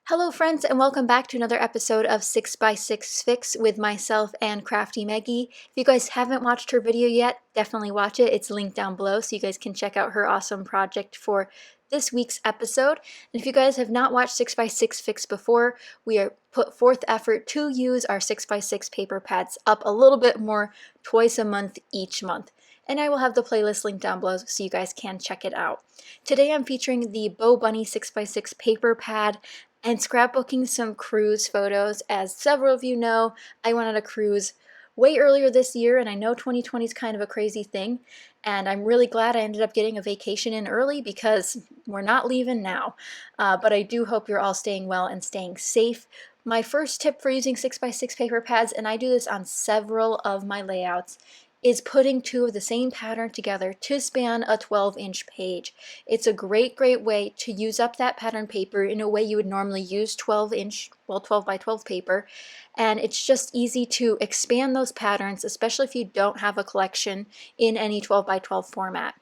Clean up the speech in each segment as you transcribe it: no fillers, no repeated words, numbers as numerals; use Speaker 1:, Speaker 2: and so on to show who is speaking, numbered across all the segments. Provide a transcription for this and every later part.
Speaker 1: Hello friends and welcome back to another episode of 6x6 Fix with myself and Crafty Meggie. If you guys haven't watched her video yet, definitely watch it. It's linked down below so you guys can check out her awesome project for this week's episode. And if you guys have not watched 6x6 Fix before, we are put forth effort to use our 6x6 paper pads up a little bit more twice a month each month. And I will have the playlist linked down below so you guys can check it out. Today I'm featuring the Bo Bunny 6x6 paper pad and scrapbooking some cruise photos. As several of you know, I went on a cruise way earlier this year, and I know 2020 is kind of a crazy thing, and I'm really glad I ended up getting a vacation in early because we're not leaving now. But I do hope you're all staying well and staying safe. My first tip for using 6x6 paper pads, and I do this on several of my layouts, is putting two of the same pattern together to span a 12-inch page. It's a great way to use up that pattern paper in a way you would normally use 12 by 12 paper, and it's just easy to expand those patterns, especially if you don't have a collection in any 12 by 12 format.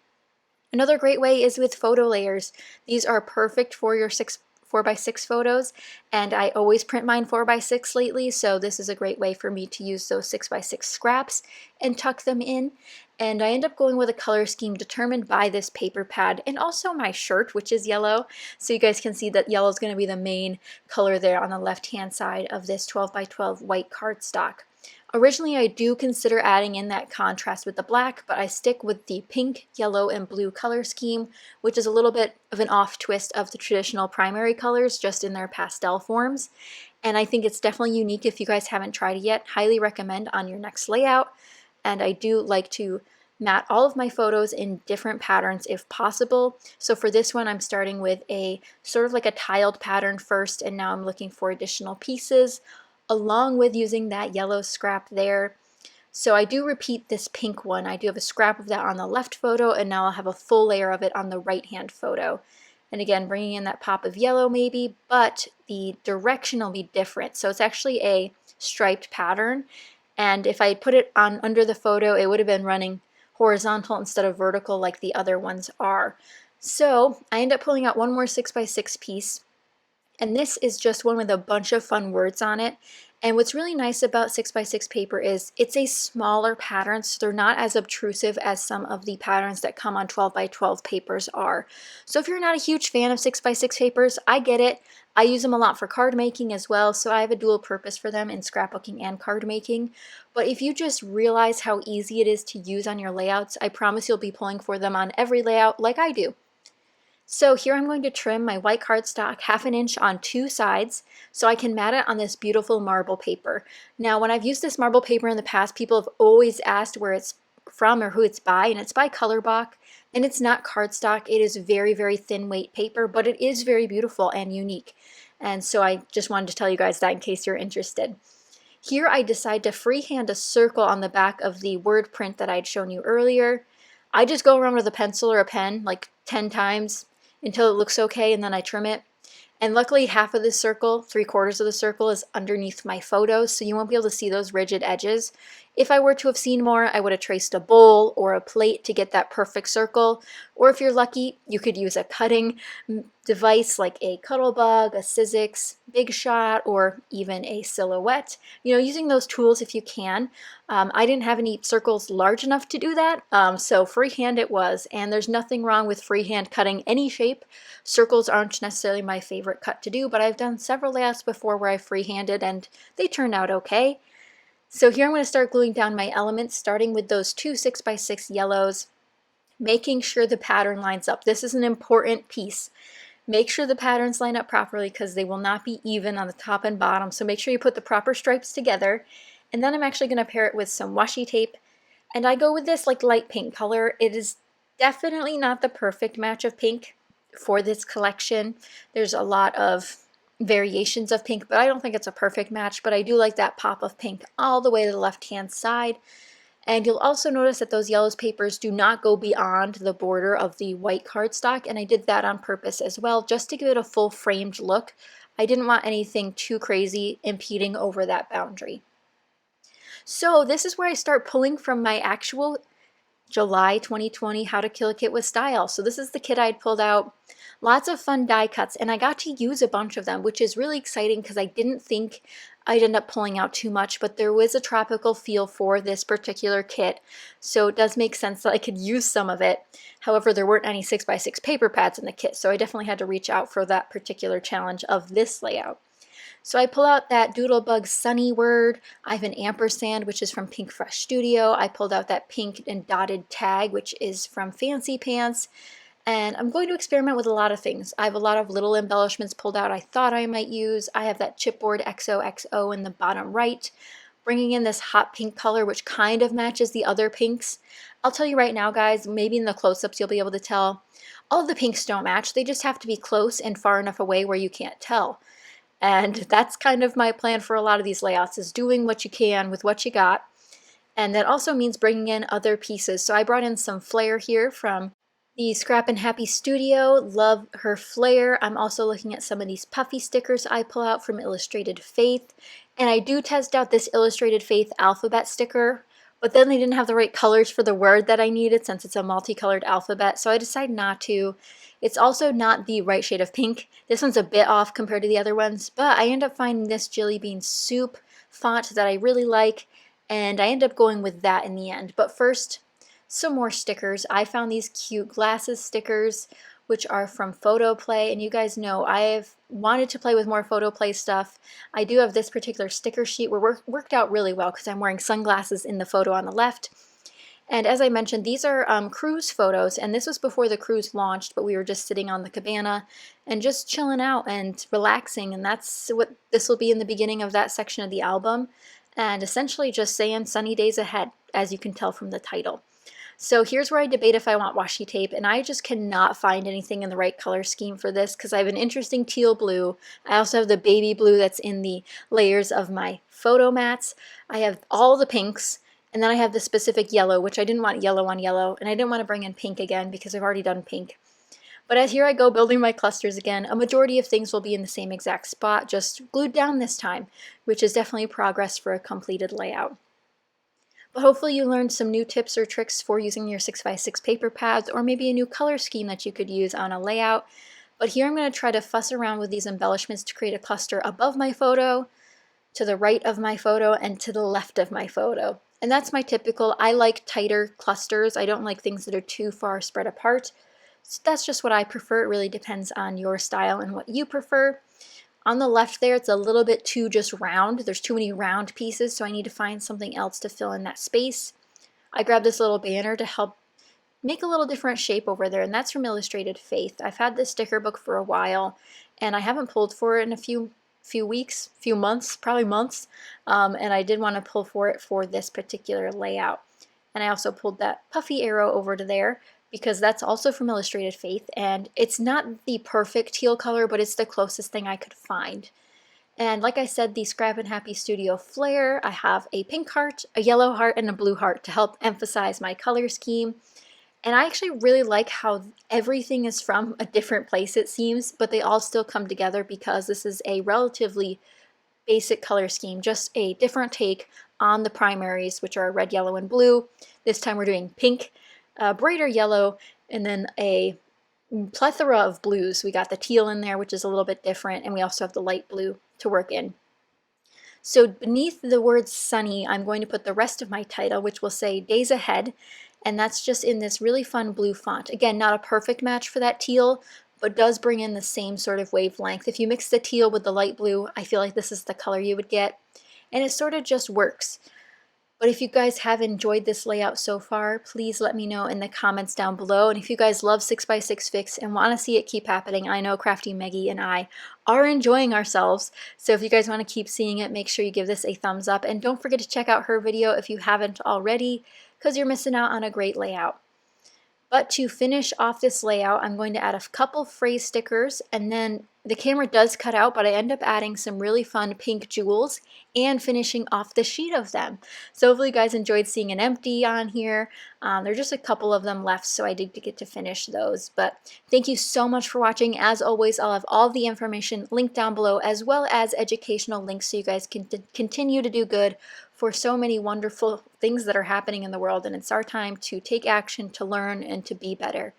Speaker 1: Another great way is with photo layers. These are perfect for your 4x6 photos, and I always print mine 4x6 lately, so this is a great way for me to use those 6x6 scraps and tuck them in. And I end up going with a color scheme determined by this paper pad and also my shirt, which is yellow, so you guys can see that yellow is going to be the main color there on the left hand side of this 12 by 12 white cardstock. Originally, I do consider adding in that contrast with the black, but I stick with the pink, yellow, and blue color scheme, which is a little bit of an off twist of the traditional primary colors, just in their pastel forms. And I think it's definitely unique. If you guys haven't tried it yet, highly recommend on your next layout. And I do like to mat all of my photos in different patterns if possible. So for this one, I'm starting with a sort of like a tiled pattern first, and now I'm looking for additional pieces, along with using that yellow scrap there. So I do repeat this pink one. I do have a scrap of that on the left photo, and now I'll have a full layer of it on the right hand photo. And again, bringing in that pop of yellow maybe, but the direction will be different. So it's actually a striped pattern, and if I put it on under the photo, it would have been running horizontal instead of vertical like the other ones are. So I end up pulling out one more 6x6 piece, and this is just one with a bunch of fun words on it. And what's really nice about 6x6 paper is it's a smaller pattern, so they're not as obtrusive as some of the patterns that come on 12 by 12 papers are. So if you're not a huge fan of 6x6 papers, I get it. I use them a lot for card making as well, so I have a dual purpose for them in scrapbooking and card making. But if you just realize how easy it is to use on your layouts, I promise you'll be pulling for them on every layout like I do. So here I'm going to trim my white cardstock 1/2 inch on two sides so I can mat it on this beautiful marble paper. Now when I've used this marble paper in the past, people have always asked where it's from or who it's by, and it's by Colorbach, and it's not cardstock. It is very thin weight paper, but it is very beautiful and unique. And so I just wanted to tell you guys that in case you're interested. Here I decide to freehand a circle on the back of the word print that I'd shown you earlier. I just go around with a pencil or a pen like 10 times until it looks okay, and then I trim it. And luckily half of this circle, 3/4 of the circle, is underneath my photos, so you won't be able to see those rigid edges. If I were to have seen more, I would have traced a bowl or a plate to get that perfect circle. Or if you're lucky, you could use a cutting device like a Cuttlebug, a Sizzix, Big Shot, or even a Silhouette. You know, using those tools if you can. I didn't have any circles large enough to do that, so freehand it was. And there's nothing wrong with freehand cutting any shape. Circles aren't necessarily my favorite cut to do, but I've done several layouts before where I freehanded and they turned out okay. So here I'm going to start gluing down my elements, starting with those two 6x6 yellows, making sure the pattern lines up. This is an important piece. Make sure the patterns line up properly because they will not be even on the top and bottom, so make sure you put the proper stripes together. And then I'm actually going to pair it with some washi tape, and I go with this like light pink color. It is definitely not the perfect match of pink for this collection. There's a lot of variations of pink, but I don't think it's a perfect match, but I do like that pop of pink all the way to the left hand side. And you'll also notice that those yellow papers do not go beyond the border of the white cardstock, and I did that on purpose as well, just to give it a full framed look. I didn't want anything too crazy impeding over that boundary. So this is where I start pulling from my actual July 2020 How to Kill a Kit with Style. So this is the kit I'd pulled out. Lots of fun die cuts, and I got to use a bunch of them, which is really exciting because I didn't think I'd end up pulling out too much, but there was a tropical feel for this particular kit, so it does make sense that I could use some of it. However, there weren't any 6x6 paper pads in the kit, so I definitely had to reach out for that particular challenge of this layout. So I pull out that Doodlebug Sunny word. I have an ampersand, which is from Pink Fresh Studio. I pulled out that pink and dotted tag, which is from Fancy Pants. And I'm going to experiment with a lot of things. I have a lot of little embellishments pulled out I thought I might use. I have that chipboard XOXO in the bottom right, bringing in this hot pink color, which kind of matches the other pinks. I'll tell you right now, guys, maybe in the close-ups you'll be able to tell. All of the pinks don't match. They just have to be close and far enough away where you can't tell. And that's kind of my plan for a lot of these layouts, is doing what you can with what you got. And that also means bringing in other pieces. So I brought in some flair here from the Scrap and Happy Studio. Love her flair. I'm also looking at some of these puffy stickers I pull out from Illustrated Faith. And I do test out this Illustrated Faith alphabet sticker, but then they didn't have the right colors for the word that I needed since it's a multicolored alphabet, so I decided not to. It's also not the right shade of pink. This one's a bit off compared to the other ones, but I end up finding this Jelly Bean Soup font that I really like, and I end up going with that in the end. But first, some more stickers. I found these cute glasses stickers, which are from Photo Play, and you guys know I've wanted to play with more Photo Play stuff. I do have this particular sticker sheet where worked out really well because I'm wearing sunglasses in the photo on the left. And as I mentioned, these are cruise photos, and this was before the cruise launched, but we were just sitting on the cabana and just chilling out and relaxing, and that's what this will be in the beginning of that section of the album, and essentially just saying sunny days ahead, as you can tell from the title. So here's where I debate if I want washi tape, and I just cannot find anything in the right color scheme for this because I have an interesting teal blue. I also have the baby blue that's in the layers of my photo mats. I have all the pinks, and then I have the specific yellow, which I didn't want yellow on yellow, and I didn't want to bring in pink again because I've already done pink. But as here I go building my clusters again, a majority of things will be in the same exact spot, just glued down this time, which is definitely progress for a completed layout. But hopefully you learned some new tips or tricks for using your 6x6 paper pads, or maybe a new color scheme that you could use on a layout. But here I'm going to try to fuss around with these embellishments to create a cluster above my photo, to the right of my photo, and to the left of my photo. And that's my typical. I like tighter clusters. I don't like things that are too far spread apart. So that's just what I prefer. It really depends on your style and what you prefer. On the left there, it's a little bit too just round. There's too many round pieces, so I need to find something else to fill in that space. I grabbed this little banner to help make a little different shape over there, and that's from Illustrated Faith. I've had this sticker book for a while, and I haven't pulled for it in a few weeks, few months, probably months, and I did want to pull for it for this particular layout. And I also pulled that puffy arrow over to there because that's also from Illustrated Faith, and it's not the perfect teal color, but it's the closest thing I could find. And like I said, the Scrap and Happy Studio Flair, I have a pink heart, a yellow heart, and a blue heart to help emphasize my color scheme. And I actually really like how everything is from a different place, it seems, but they all still come together because this is a relatively basic color scheme, just a different take on the primaries, which are red, yellow, and blue. This time we're doing pink, brighter yellow, and then a plethora of blues. We got the teal in there, which is a little bit different, and we also have the light blue to work in. So beneath the word sunny, I'm going to put the rest of my title, which will say days ahead, and that's just in this really fun blue font. Again, not a perfect match for that teal, but does bring in the same sort of wavelength. If you mix the teal with the light blue, I feel like this is the color you would get, and it sort of just works. But if you guys have enjoyed this layout so far, please let me know in the comments down below. And if you guys love 6x6 Fix and want to see it keep happening, I know Crafty Meggie and I are enjoying ourselves. So if you guys want to keep seeing it, make sure you give this a thumbs up. And don't forget to check out her video if you haven't already, because you're missing out on a great layout. But to finish off this layout, I'm going to add a couple phrase stickers, and then the camera does cut out, but I end up adding some really fun pink jewels and finishing off the sheet of them. So hopefully you guys enjoyed seeing an empty on here. There's just a couple of them left, so I did get to finish those. But thank you so much for watching. As always, I'll have all the information linked down below, as well as educational links so you guys can continue to do good for so many wonderful things that are happening in the world, and it's our time to take action, to learn, and to be better.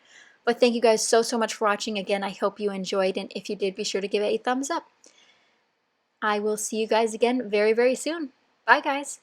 Speaker 1: But thank you guys so much for watching. Again, I hope you enjoyed, and if you did, be sure to give it a thumbs up. I will see you guys again very soon. Bye guys!